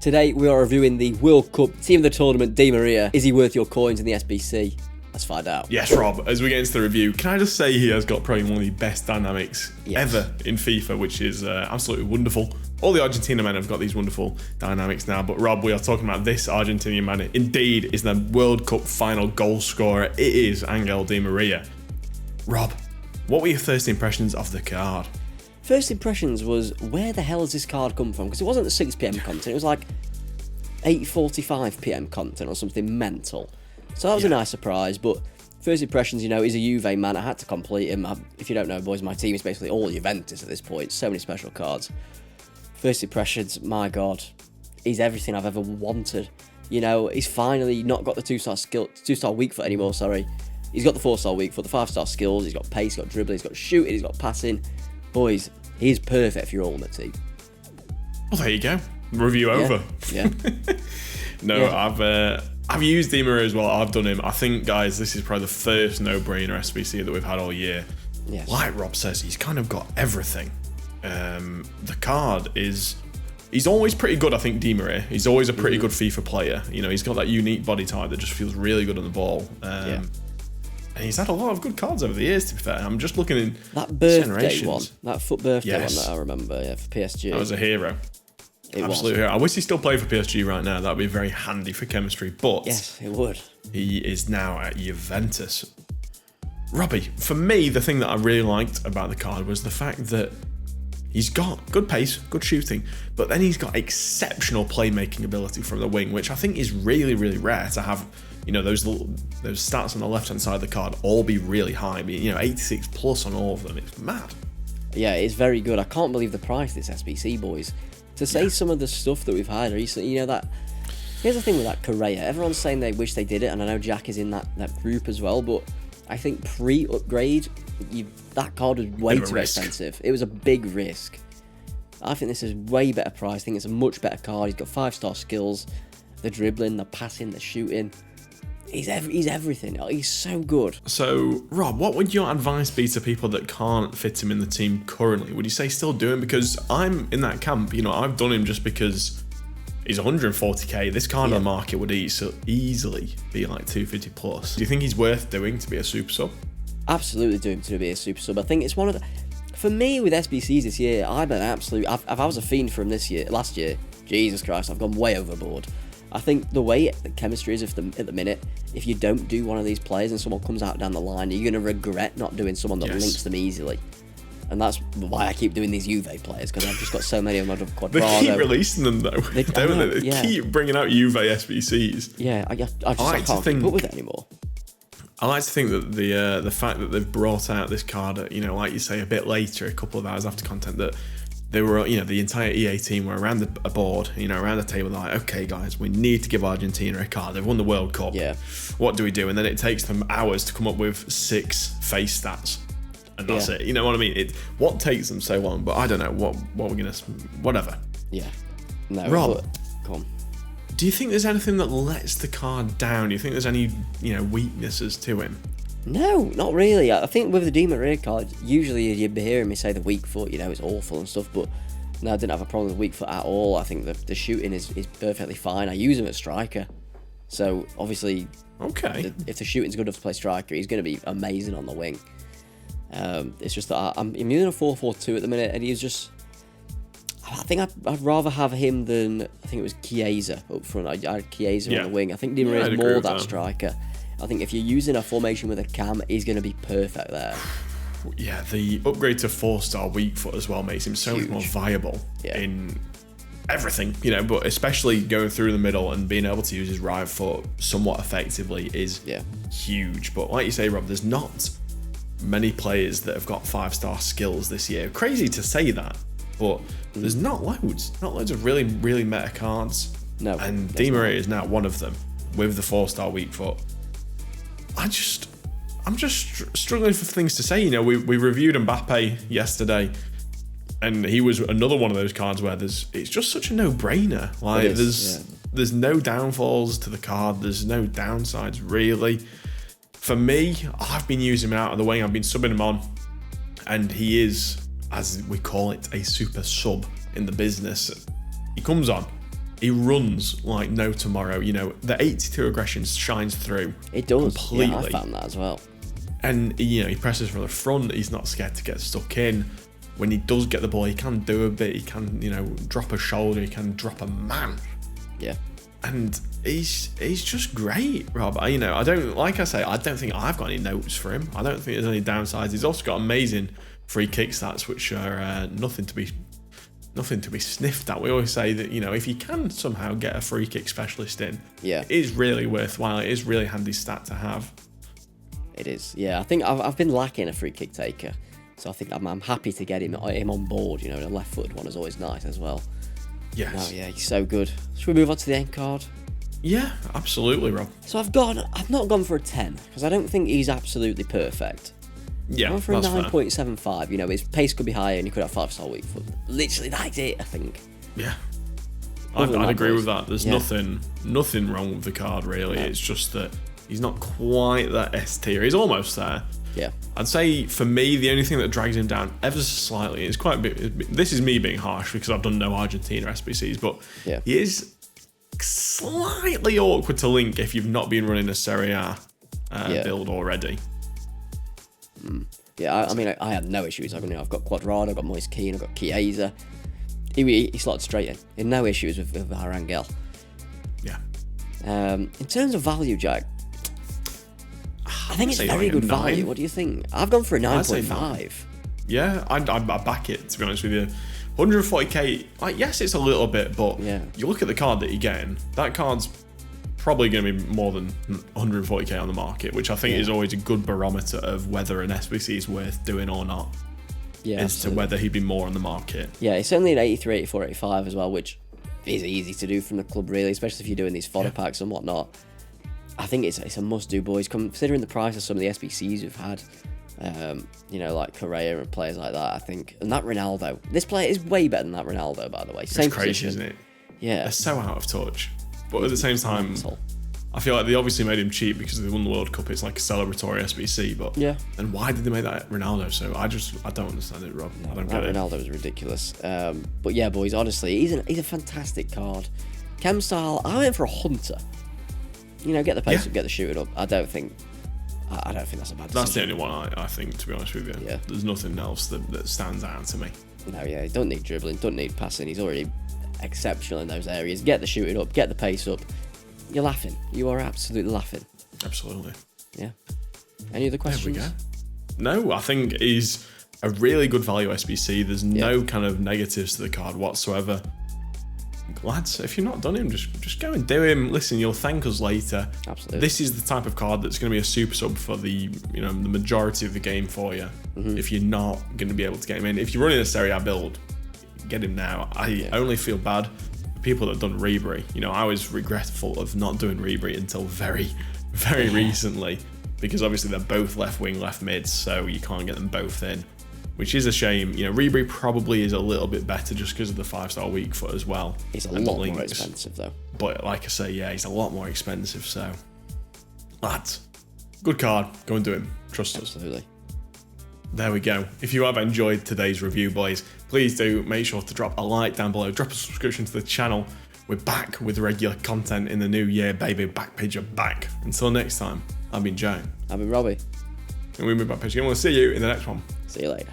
Today we are reviewing the World Cup Team of the Tournament, Di Maria. Is he worth your coins in the SBC? Let's find out. Yes, Rob, as we get into the review, can I just say he has got probably one of the best dynamics ever in FIFA, which is absolutely wonderful. All the Argentina men have got these wonderful dynamics now, but Rob, we are talking about this Argentinian man. Indeed, is the World Cup final goal scorer. It is Angel Di Maria. Rob, what were your first impressions of the card? First impressions was, where the hell has this card come from? Because it wasn't the 6 PM content, it was like 8:45 PM content or something mental. So that was a nice surprise, but first impressions, you know, he's a Juve man. I had to complete him. If you don't know, boys, my team is basically all Juventus at this point. So many special cards. First impressions, my God, he's everything I've ever wanted. You know, he's finally not got the 2-star weak foot anymore, sorry. He's got the 4-star weak foot, the 5-star skills, he's got pace, he's got dribbling, he's got shooting, he's got passing. Boys, he's perfect for your ultimate team. Well, there you go. Review over. Yeah. I've used Di Maria as well. I've done him. I think, guys, this is probably the first no-brainer SBC that we've had all year. Yes. Like Rob says, he's kind of got everything. The card is... He's always pretty good, I think, Di Maria. He's always a pretty good FIFA player. You know, he's got that unique body type that just feels really good on the ball. And he's had a lot of good cards over the years, to be fair. I'm just looking in that birthday one, that foot birthday one that I remember, for PSG. That was a hero. Absolute hero. I wish he still played for PSG right now. That'd be very handy for chemistry. But yes, it would. He is now at Juventus. Robbie, for me, the thing that I really liked about the card was the fact that he's got good pace, good shooting, but then he's got exceptional playmaking ability from the wing, which I think is really, really rare to have. You know, those stats on the left-hand side of the card all be really high. I mean, you know, 86 plus on all of them. It's mad. Yeah, it's very good. I can't believe the price of this SBC, boys. To say some of the stuff that we've had recently, you know, that... Here's the thing with that Correa. Everyone's saying they wish they did it, and I know Jack is in that group as well, but I think pre-upgrade, that card was way too expensive. It was a big risk. I think this is way better price. I think it's a much better card. He's got 5-star skills, the dribbling, the passing, the shooting. He's everything. He's so good. So, Rob, what would your advice be to people that can't fit him in the team currently? Would you say still do him? Because I'm in that camp. You know, I've done him just because he's 140k. This card on the market would easily be like 250 plus. Do you think he's worth doing to be a super sub? Absolutely do him to be a super sub. I think it's one of the... For me, with SBCs this year, I'm an absolute... If I was a fiend for him last year, Jesus Christ, I've gone way overboard. I think the way the chemistry is at the minute, if you don't do one of these players and someone comes out down the line, you're going to regret not doing someone that links them easily. And that's why I keep doing these Juve players, because I've just got so many of them. Quadrado. They keep releasing them, though. They keep bringing out Juve SBCs. Yeah, I can't keep up with it anymore. I like to think that the fact that they've brought out this card, you know, like you say, a bit later, a couple of hours after content, that they were, you know, the entire EA team were around a board, you know, around the table, like, okay, guys, we need to give Argentina a card. They've won the World Cup. Yeah. What do we do? And then it takes them hours to come up with 6 face stats. And that's it. You know what I mean? What takes them so long? But I don't know. What we're going to... Whatever. Yeah. No. Rob, come on. Do you think there's anything that lets the card down? Do you think there's any, you know, weaknesses to him? No, not really. I think with the Di Maria card, usually you'd be hearing me say the weak foot, you know, it's awful and stuff, but no, I didn't have a problem with weak foot at all. I think the shooting is perfectly fine. I use him as striker. So, obviously, if the shooting's good enough to play striker, he's going to be amazing on the wing. It's just that I'm using a 4-4-2 at the minute, and he's just... I think I'd rather have him than... I think it was Chiesa up front. I had Chiesa on the wing. I think Di Maria is more that striker. I think if you're using a formation with a cam, he's going to be perfect there. Yeah, the upgrade to 4-star weak foot as well makes him so much more viable in everything, you know, but especially going through the middle and being able to use his right foot somewhat effectively is huge. But like you say, Rob, there's not many players that have got 5-star skills this year. Crazy to say that, but there's not loads of really, really meta cards. No. And Di Maria is now one of them with the 4-star weak foot. I'm just struggling for things to say. You know, we reviewed Mbappe yesterday, and he was another one of those cards where it's just such a no-brainer. Like there's no downfalls to the card. There's no downsides really. For me, I've been using him out of the wing. I've been subbing him on, and he is, as we call it, a super sub in the business. He comes on, He runs like no tomorrow. You know, the 82 aggression shines through. It does. Completely. Yeah, I found that as well. And, you know, he presses from the front. He's not scared to get stuck in. When he does get the ball, he can do a bit. He can, you know, drop a shoulder. He can drop a man. Yeah. And he's just great, Rob. You know, I don't think I've got any notes for him. I don't think there's any downsides. He's also got amazing free kick stats, which are nothing to be sniffed at. We always say that, you know, if you can somehow get a free kick specialist in, it is really worthwhile. It is really handy stat to have. It is. Yeah, I think I've been lacking a free kick taker, so I think I'm happy to get him on board. You know, a left-footed one is always nice as well. Yes. Oh yeah, he's so good. Should we move on to the end card? Yeah, absolutely, Rob. So I've not gone for a 10 because I don't think he's absolutely perfect. Yeah, I've gone for a that's 9.75. You know, his pace could be higher and he could have 5-star weak foot. Literally, that's it, I think. Yeah. I'd agree with that. There's nothing wrong with the card, really. No. It's just that he's not quite that S tier. He's almost there. Yeah. I'd say, for me, the only thing that drags him down ever so slightly is quite a bit... This is me being harsh because I've done no Argentina SBCs, but he is slightly awkward to link if you've not been running a Serie A build already. Yeah, I mean, I had no issues. I've got Quadrado, I've got Moise Kean, I've got Chiesa. He slotted straight in. No issues with Arangel. Yeah. In terms of value, Jack, I think it's very good value. What do you think? I've gone for a 9.5. Yeah, I back it, to be honest with you. 140k, like, yes, it's a little bit, but you look at the card that you're getting, that card's probably going to be more than 140k on the market, which I think is always a good barometer of whether an SBC is worth doing or not. Yeah, as to whether he'd be more on the market. Yeah, it's certainly an 83, 84, 85 as well, which is easy to do from the club, really, especially if you're doing these fodder packs and whatnot. I think it's a must-do, boys. Considering the price of some of the SBCs we've had, you know, like Correa and players like that, I think. And that Ronaldo. This player is way better than that Ronaldo, by the way. Same it's crazy, position. Isn't it? Yeah. They're so out of touch. But at the same time, I feel like they obviously made him cheap because they won the World Cup. It's like a celebratory SBC, but and why did they make that Ronaldo? So I don't understand it, Rob. I don't get it. Ronaldo was ridiculous. But yeah, boys, honestly, he's a fantastic card. Chem style, I went for a Hunter. You know, get the pace up, get the shooting up. I don't think that's a bad decision. That's the only one I think, to be honest with you. Yeah. There's nothing else that stands out to me. No, he don't need dribbling, don't need passing. He's already exceptional in those areas. Get the shooting up, get the pace up. You're laughing. You are absolutely laughing. Absolutely. Yeah. Any other questions? There we go. No, I think he's a really good value SBC. There's no kind of negatives to the card whatsoever. Lads, if you've not done him, just go and do him. Listen, you'll thank us later. Absolutely. This is the type of card that's going to be a super sub for the majority of the game for you. If you're not going to be able to get him in, if you're running a Serie A build, get him now. I only feel bad for people that have done Ribery. You know, I was regretful of not doing Ribery until very, very recently, because obviously they're both left wing, left mid, so you can't get them both in, which is a shame. You know, Ribery probably is a little bit better just because of the 5-star weak foot as well. He's a lot more expensive though. But like I say, he's a lot more expensive. So, lads, good card. Go and do him. Trust us. Absolutely. There we go. If you have enjoyed today's review, boys, please do make sure to drop a like down below. Drop a subscription to the channel. We're back with regular content in the new year, baby. Backpage are back. Until next time, I've been Joe. I've been Robbie. And we'll be Backpage again. We'll see you in the next one. See you later.